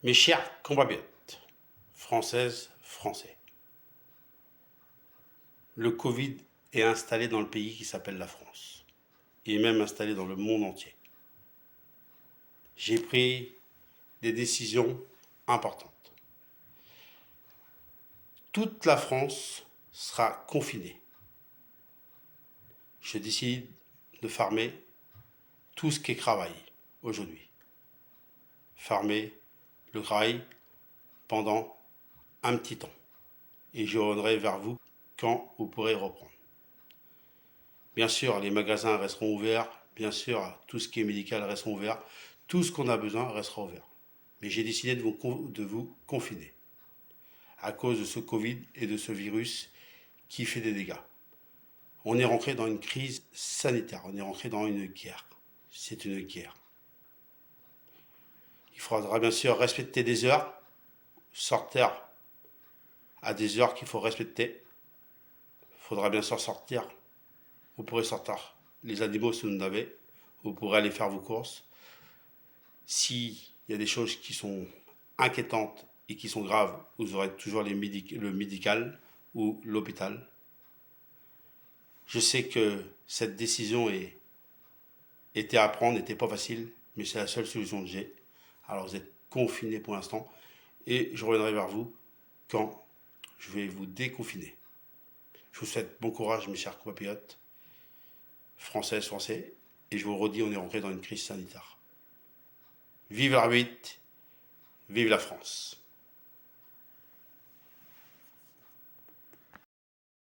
Mes chers compatriotes, françaises, français, le Covid est installé dans le pays qui s'appelle la France. Il est même installé dans le monde entier. J'ai pris des décisions importantes. Toute la France sera confinée. Je décide de fermer tout ce qui est travail aujourd'hui. Fermer le travail pendant un petit temps. Et je reviendrai vers vous quand vous pourrez reprendre. Bien sûr, les magasins resteront ouverts. Bien sûr, tout ce qui est médical restera ouvert. Tout ce qu'on a besoin restera ouvert. Mais j'ai décidé de vous confiner à cause de ce Covid et de ce virus qui fait des dégâts. On est rentré dans une crise sanitaire. On est rentré dans une guerre. C'est une guerre. Il faudra bien sûr respecter des heures, sortir à des heures qu'il faut respecter. Il faudra bien sûr sortir. Vous pourrez sortir les animaux si vous en avez. Vous pourrez aller faire vos courses. S'il y a des choses qui sont inquiétantes et qui sont graves, vous aurez toujours le médical ou l'hôpital. Je sais que cette décision était à prendre, n'était pas facile, mais c'est la seule solution que j'ai. Alors vous êtes confinés pour l'instant et je reviendrai vers vous quand je vais vous déconfiner. Je vous souhaite bon courage, mes chers compatriotes, françaises, français, et je vous redis, on est rentré dans une crise sanitaire. Vive l'arbitre, vive la France.